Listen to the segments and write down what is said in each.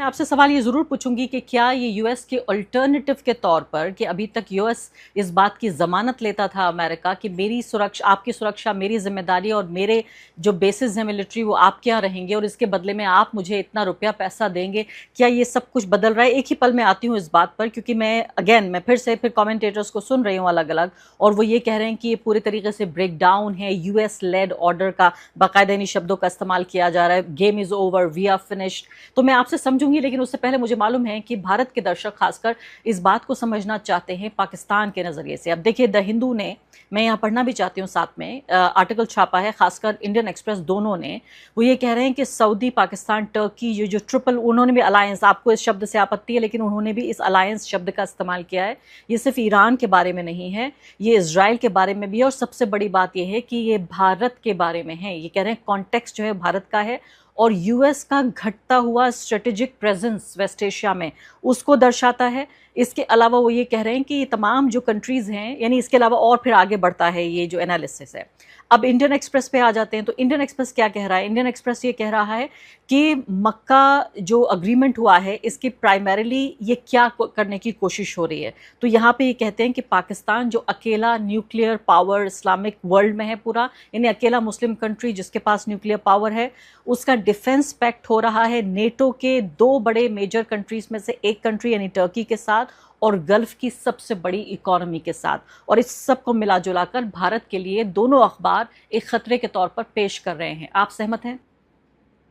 मैं आपसे सवाल ये ज़रूर पूछूंगी कि क्या ये यूएस के अल्टरनेटिव के तौर पर, कि अभी तक यूएस इस बात की ज़मानत लेता था अमेरिका कि मेरी सुरक्षा, आपकी सुरक्षा मेरी जिम्मेदारी, और मेरे जो बेसिस हैं मिलिट्री वो आपके यहाँ रहेंगे और इसके बदले में आप मुझे इतना रुपया पैसा देंगे। क्या ये सब कुछ बदल रहा है? एक ही पल में आती हूँ इस बात पर, क्योंकि मैं फिर कमेंटेटर्स को सुन रही हूँ अलग अलग, और वो ये कह रहे हैं कि ये पूरे तरीके से ब्रेक डाउन है, यूएस लेड ऑर्डर का बाकायदा इन शब्दों का इस्तेमाल किया जा रहा है, game is over, we are finished. तो मैं आपसे समझूंगी, लेकिन उससे पहले मुझे मालूम है कि भारत के दर्शक खासकर इस बात को समझना चाहते हैं पाकिस्तान के नजरिए से। अब देखिए, द हिंदू ने, मैं यहाँ पढ़ना भी चाहती हूँ साथ में, आर्टिकल छापा है, खासकर इंडियन एक्सप्रेस, दोनों ने। वो ये कह रहे हैं कि सऊदी, पाकिस्तान, टर्की, ये जो ट्रिपल, उन्होंने भी अलायंस, आपको इस शब्द से आपत्ति है लेकिन उन्होंने भी इस अलायंस शब्द का इस्तेमाल किया है। ये सिर्फ ईरान के बारे में नहीं है, ये इजराइल के बारे में भी है, और सबसे बड़ी बात यह है कि ये भारत के बारे में है। ये कह रहे हैं कॉन्टेक्स्ट जो है भारत का है, और यूएस का घटता हुआ स्ट्रेटेजिक प्रेजेंस वेस्ट एशिया में उसको दर्शाता है। इसके अलावा वो ये कह रहे हैं कि ये तमाम जो कंट्रीज हैं, यानी इसके अलावा और फिर आगे बढ़ता है ये जो एनालिसिस है। अब इंडियन एक्सप्रेस पे आ जाते हैं, तो इंडियन एक्सप्रेस क्या कह रहा है? इंडियन एक्सप्रेस ये कह रहा है कि मक्का जो अग्रीमेंट हुआ है, इसकी प्राइमरीली ये क्या करने की कोशिश हो रही है। तो यहाँ पे ये कहते हैं कि पाकिस्तान जो अकेला न्यूक्लियर पावर इस्लामिक वर्ल्ड में है पूरा, यानी अकेला मुस्लिम कंट्री जिसके पास न्यूक्लियर पावर है, उसका डिफेंस पैक्ट हो रहा है नेटो के दो बड़े मेजर कंट्रीज में से एक कंट्री यानी टर्की के साथ, और गल्फ की सबसे बड़ी इकोनॉमी के साथ। और इस सब को मिला जुला कर भारत के लिए दोनों अखबार एक खतरे के तौर पर पेश कर रहे हैं। आप सहमत हैं?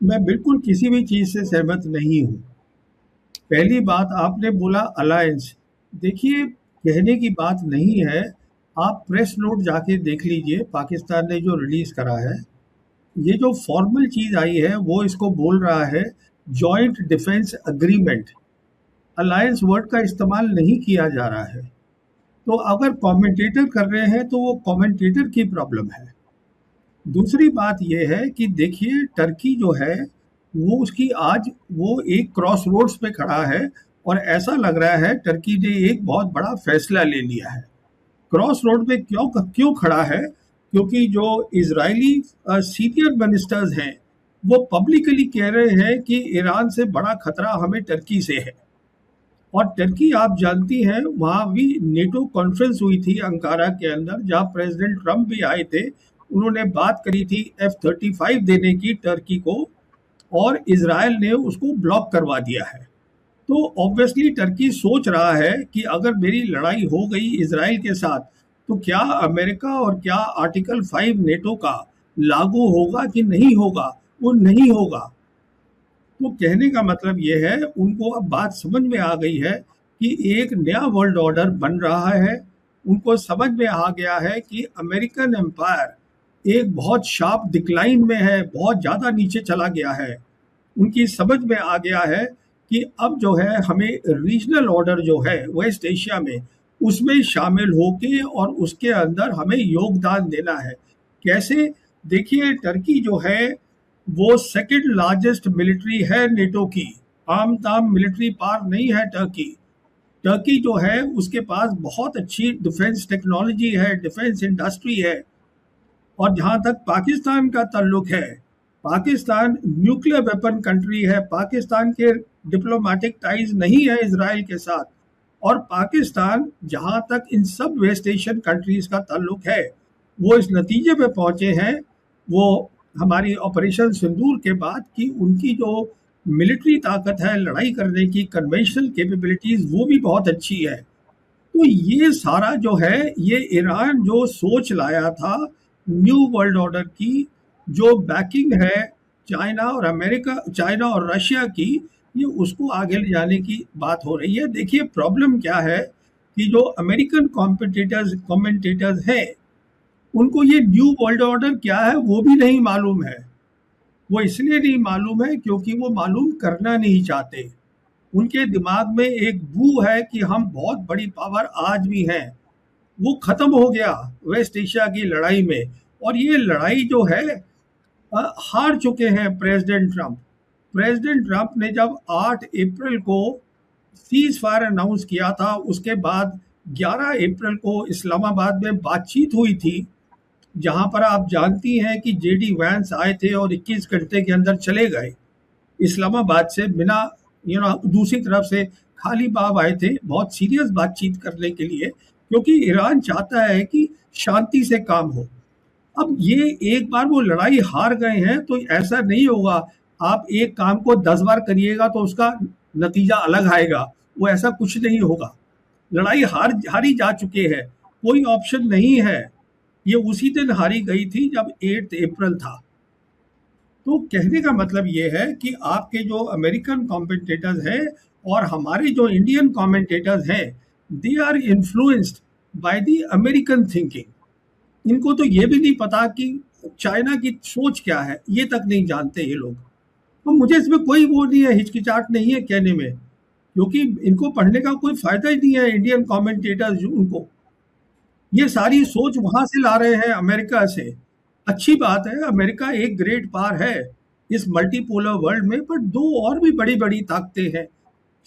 मैं बिल्कुल किसी भी चीज से सहमत नहीं हूँ। पहली बात, आपने बोला अलायंस। देखिए, कहने की बात नहीं है। आप प्रेस नोट जाके देख लीजिए, पाकिस्तान ने जो रिलीज करा है, ये जो फॉर्मल चीज आई है वो इसको बोल रहा है joint defence agreement. Alliance word का इस्तेमाल नहीं किया जा रहा है। तो अगर कमेंटेटर कर रहे हैं तो वो कमेंटेटर की प्रॉब्लम है। दूसरी बात यह है कि देखिए, टर्की जो है वो उसकी आज वो एक क्रॉस रोड्स पे खड़ा है, और ऐसा लग रहा है टर्की ने एक बहुत बड़ा फैसला ले लिया है। क्रॉस रोड पे क्यों क्यों खड़ा है? क्योंकि जो इजरायली सीनियर मिनिस्टर्स हैं वो पब्लिकली कह रहे हैं कि ईरान से बड़ा खतरा हमें टर्की से है। और टर्की, आप जानती हैं, वहाँ भी नेटो कॉन्फ्रेंस हुई थी अंकारा के अंदर, जहाँ प्रेसिडेंट ट्रम्प भी आए थे। उन्होंने बात करी थी F-35 देने की टर्की को, और इजराइल ने उसको ब्लॉक करवा दिया है। तो ऑब्वियसली टर्की सोच रहा है कि अगर मेरी लड़ाई हो गई इजराइल के साथ, तो क्या अमेरिका और क्या आर्टिकल 5 नेटो का लागू होगा कि नहीं होगा? वो नहीं होगा। तो कहने का मतलब ये है, उनको अब बात समझ में आ गई है कि एक नया वर्ल्ड ऑर्डर बन रहा है। उनको समझ में आ गया है कि अमेरिकन एम्पायर एक बहुत शार्प डिक्लाइन में है, बहुत ज़्यादा नीचे चला गया है। उनकी समझ में आ गया है कि अब जो है हमें रीजनल ऑर्डर जो है वेस्ट एशिया में, उसमें शामिल होके और उसके अंदर हमें योगदान देना है। कैसे? देखिए, टर्की जो है वो सेकंड लार्जेस्ट मिलिट्री है नेटो की। आम ताम मिलिट्री पावर नहीं है टर्की। टर्की जो है उसके पास बहुत अच्छी डिफेंस टेक्नोलॉजी है, डिफेंस इंडस्ट्री है। और जहाँ तक पाकिस्तान का ताल्लुक है, पाकिस्तान न्यूक्लियर वेपन कंट्री है। पाकिस्तान के डिप्लोमेटिक टाइज नहीं है इसराइल के साथ। और पाकिस्तान, जहाँ तक इन सब वेस्ट एशियन कंट्रीज का ताल्लुक है, वो इस नतीजे पे पहुंचे हैं, वो हमारी ऑपरेशन सिंदूर के बाद, कि उनकी जो मिलिट्री ताकत है लड़ाई करने की, कन्वेंशनल कैपेबिलिटीज, वो भी बहुत अच्छी है। तो ये सारा जो है, ये ईरान जो सोच लाया था न्यू वर्ल्ड ऑर्डर की, जो बैकिंग है चाइना और अमेरिका, चाइना और रशिया की, ये उसको आगे ले जाने की बात हो रही है। देखिए, प्रॉब्लम क्या है कि जो अमेरिकन कमेंटेटर्स हैं, उनको ये न्यू वर्ल्ड ऑर्डर क्या है वो भी नहीं मालूम है। वो इसलिए नहीं मालूम है क्योंकि वो मालूम करना नहीं चाहते। उनके दिमाग में एक बू है कि हम बहुत बड़ी पावर आज भी हैं। वो खत्म हो गया वेस्ट एशिया की लड़ाई में। और ये लड़ाई जो है, हार चुके हैं प्रेसिडेंट ट्रम्प। प्रेसिडेंट ट्रम्प ने जब 8 अप्रैल को सीज फायर अनाउंस किया था, उसके बाद 11 अप्रैल को इस्लामाबाद में बातचीत हुई थी, जहां पर आप जानती हैं कि जेडी वैंस आए थे और 21 घंटे के अंदर चले गए इस्लामाबाद से बिना दूसरी तरफ से खालिबाफ आए थे बहुत सीरियस बातचीत करने के लिए, क्योंकि ईरान चाहता है कि शांति से काम हो। अब ये एक बार वो लड़ाई हार गए हैं तो ऐसा नहीं होगा, आप एक काम को 10 बार करिएगा तो उसका नतीजा अलग आएगा, वो ऐसा कुछ नहीं होगा। लड़ाई हारी जा चुके हैं, कोई ऑप्शन नहीं है। ये उसी दिन हारी गई थी जब 8 अप्रैल था। तो कहने का मतलब ये है कि आपके जो अमेरिकन कमेंटेटर्स हैं और हमारे जो इंडियन कमेंटेटर्स हैं, they are influenced by the American thinking. इनको तो ये भी नहीं पता कि चाइना की सोच क्या है, ये तक नहीं जानते ये लोग। तो मुझे इसमें कोई वो नहीं है, हिचकिचाहट नहीं है कहने में, क्योंकि इनको पढ़ने का कोई फायदा ही नहीं है। इंडियन कमेंटेटर्स उनको ये सारी सोच वहां से ला रहे हैं, अमेरिका से। अच्छी बात है, अमेरिका एक ग्रेट पावर है इस मल्टीपोलर वर्ल्ड में, पर दो और भी बड़ी बड़ी ताकतें हैं,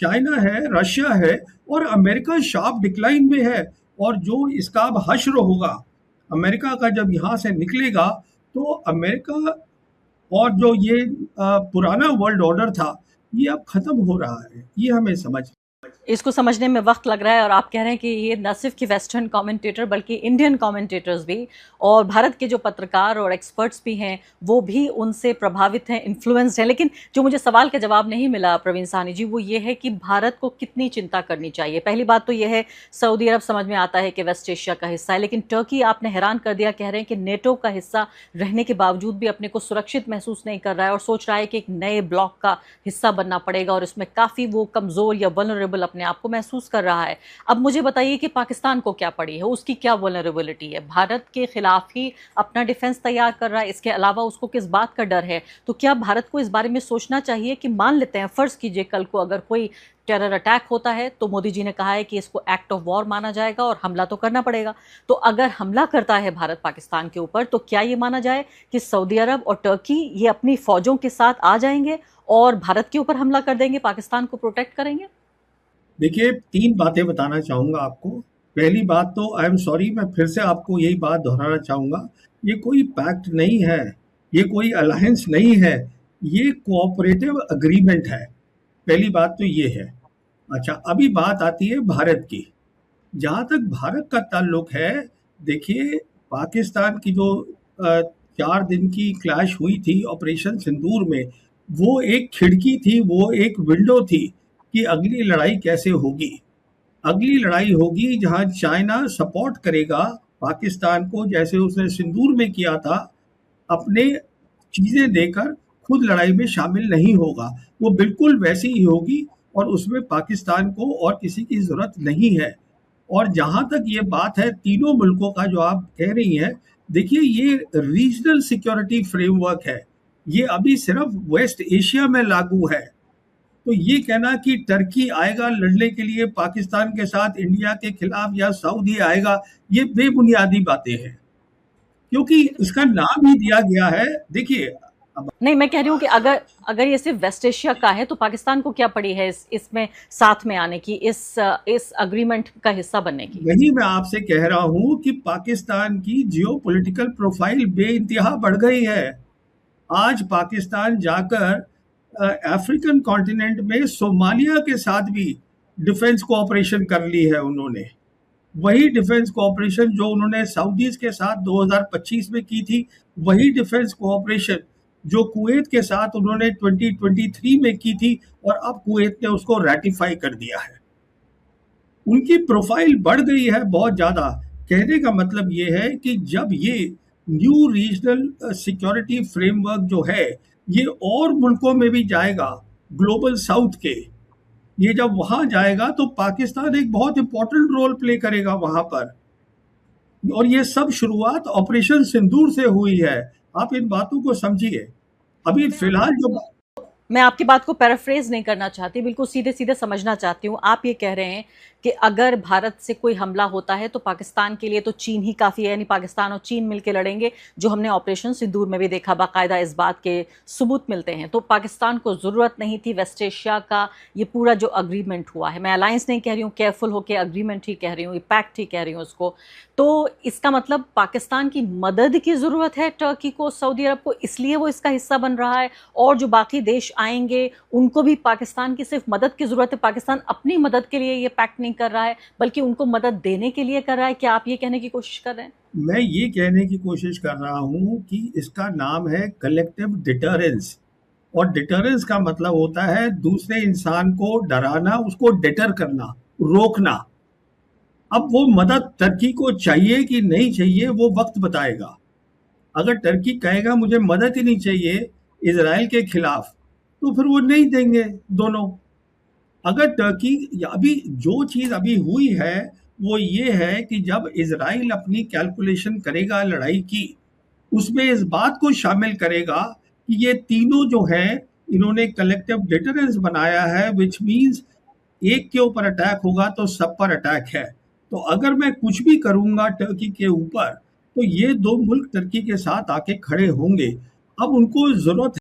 चाइना है, रशिया है, और अमेरिका शार्प डिक्लाइन में है। और जो इसका अब हश्र होगा, अमेरिका का जब यहाँ से निकलेगा, तो अमेरिका और जो ये पुराना वर्ल्ड ऑर्डर था, ये अब खत्म हो रहा है। ये हमें समझ इसको समझने में वक्त लग रहा है, और आप कह रहे हैं कि ये न सिर्फ कि वेस्टर्न कमेंटेटर बल्कि इंडियन कमेंटेटर्स भी और भारत के जो पत्रकार और एक्सपर्ट्स भी हैं वो भी उनसे प्रभावित हैं, इन्फ्लुएंस्ड हैं। लेकिन जो मुझे सवाल का जवाब नहीं मिला प्रवीण साहनी जी, वो ये है कि भारत को कितनी चिंता करनी चाहिए। पहली बात तो ये है, सऊदी अरब समझ में आता है कि वेस्ट एशिया का हिस्सा है, लेकिन टर्की आपने हैरान कर दिया, कह रहे हैं कि नेटो का हिस्सा रहने के बावजूद भी अपने को सुरक्षित महसूस नहीं कर रहा है और सोच रहा है कि एक नए ब्लॉक का हिस्सा बनना पड़ेगा, और इसमें काफ़ी वो कमज़ोर या वल्नरेबल अपने आप को महसूस कर रहा है। अब मुझे बताइए कि पाकिस्तान को क्या पड़ी है, उसकी क्या वल्नरेबिलिटी है? भारत के खिलाफ ही अपना डिफेंस तैयार कर रहा है, इसके अलावा उसको किस बात का डर है? तो क्या भारत को इस बारे में सोचना चाहिए कि मान लेते हैं, फर्ज कीजिए कल को अगर कोई टेरर अटैक होता है तो मोदी जी ने कहा है कि इसको एक्ट ऑफ वॉर माना जाएगा और हमला तो करना पड़ेगा। तो अगर हमला करता है भारत पाकिस्तान के ऊपर, तो क्या ये माना जाए कि सऊदी अरब और टर्की ये अपनी फौजों के साथ आ जाएंगे और भारत के ऊपर हमला कर देंगे, पाकिस्तान को प्रोटेक्ट करेंगे? देखिए, 3 बातें बताना चाहूँगा आपको। पहली बात तो आई एम सॉरी, मैं फिर से आपको यही बात दोहराना चाहूँगा, ये कोई पैक्ट नहीं है, ये कोई अलायंस नहीं है, ये कोऑपरेटिव एग्रीमेंट है। पहली बात तो ये है। अच्छा, अभी बात आती है भारत की। जहाँ तक भारत का ताल्लुक है, देखिए, पाकिस्तान की जो 4 दिन की क्लैश हुई थी ऑपरेशन सिंदूर में, वो एक खिड़की थी, वो एक विंडो थी कि अगली लड़ाई कैसे होगी। अगली लड़ाई होगी जहां चाइना सपोर्ट करेगा पाकिस्तान को, जैसे उसने सिंदूर में किया था, अपने चीजें देकर खुद लड़ाई में शामिल नहीं होगा। वो बिल्कुल वैसी ही होगी और उसमें पाकिस्तान को और किसी की जरूरत नहीं है। और जहां तक ये बात है तीनों मुल्कों का जो आप कह रही हैं, देखिए, ये रीजनल सिक्योरिटी फ्रेमवर्क है, ये अभी सिर्फ वेस्ट एशिया में लागू है। तो ये कहना कि टर्की आएगा लड़ने के लिए पाकिस्तान के साथ इंडिया के खिलाफ, या सऊदी आएगा, ये बेबुनियादी बातें हैं, क्योंकि इसका नाम ही दिया गया है। देखिए, अब नहीं, मैं कह रही हूँ कि अगर अगर ये सिर्फ वेस्ट एशिया का है तो पाकिस्तान को क्या पड़ी है इसमें साथ में आने की, इस अग्रीमेंट का हिस्सा बनने की? वही मैं आपसे कह रहा हूं कि पाकिस्तान की जियोपॉलिटिकल प्रोफाइल बेइंतहा बढ़ गई है। आज पाकिस्तान जाकर अफ्रीकन कॉन्टिनेंट में सोमालिया के साथ भी डिफेंस कोऑपरेशन कर ली है उन्होंने। वही डिफेंस कोऑपरेशन जो उन्होंने सऊदीज के साथ 2025 में की थी, वही डिफेंस कोऑपरेशन जो कुवैत के साथ उन्होंने 2023 में की थी, और अब कुवैत ने उसको रैटिफाई कर दिया है। उनकी प्रोफाइल बढ़ गई है बहुत ज़्यादा। कहने का मतलब ये है कि जब ये न्यू रीजनल सिक्योरिटी फ्रेमवर्क जो है, ये और मुल्कों में भी जाएगा, ग्लोबल साउथ के, ये जब वहां जाएगा तो पाकिस्तान एक बहुत इंपॉर्टेंट रोल प्ले करेगा वहां पर। और ये सब शुरुआत ऑपरेशन सिंदूर से हुई है। आप इन बातों को समझिए। अभी फिलहाल जो मैं आपकी बात को पैराफ्रेज नहीं करना चाहती, बिल्कुल सीधे सीधे समझना चाहती हूँ। आप ये कह रहे हैं कि अगर भारत से कोई हमला होता है तो पाकिस्तान के लिए तो चीन ही काफ़ी है, यानी पाकिस्तान और चीन मिलकर लड़ेंगे, जो हमने ऑपरेशन सिंदूर में भी देखा, बाकायदा इस बात के सबूत मिलते हैं। तो पाकिस्तान को ज़रूरत नहीं थी वेस्ट एशिया का ये पूरा जो अग्रीमेंट हुआ है, मैं अलायंस नहीं कह रही हूँ, केयरफुल होकर अग्रीमेंट ही कह रही हूँ, ये पैक्ट ही कह रही हूँ उसको। तो इसका मतलब पाकिस्तान की मदद की ज़रूरत है टर्की को, सऊदी अरब को, इसलिए वो इसका हिस्सा बन रहा है, और जो बाकी देश आएंगे उनको भी पाकिस्तान की सिर्फ मदद की ज़रूरत है। पाकिस्तान अपनी मदद के लिए ये पैक्ट नहीं कर रहा है, बल्कि उनको मदद देने के लिए कर रहा है। क्या आप ये कहने की कोशिश कर रहे हैं? मैं ये कहने की कोशिश कर रहा हूँ कि इसका नाम है कलेक्टिव डिटरेंस, और डिटरेंस का मतलब होता है दूसरे इंसान को डराना, उसको डिटर करना, रोकना। अब वो मदद टर्की को चाहिए कि नहीं चाहिए वो वक्त बताएगा। अगर टर्की कहेगा मुझे मदद ही नहीं चाहिए इजराइल के खिलाफ, तो फिर वो नहीं देंगे दोनों। अगर टर्की, अभी जो चीज अभी हुई है वो ये है कि जब इजराइल अपनी कैलकुलेशन करेगा लड़ाई की, उसमें इस बात को शामिल करेगा कि ये तीनों जो हैं इन्होंने कलेक्टिव डिटरेंस बनाया है, विच मींस एक के ऊपर अटैक होगा तो सब पर अटैक है। तो अगर मैं कुछ भी करूंगा टर्की के ऊपर, तो ये दो मुल्क टर्की के साथ आके खड़े होंगे। अब उनको जरूरत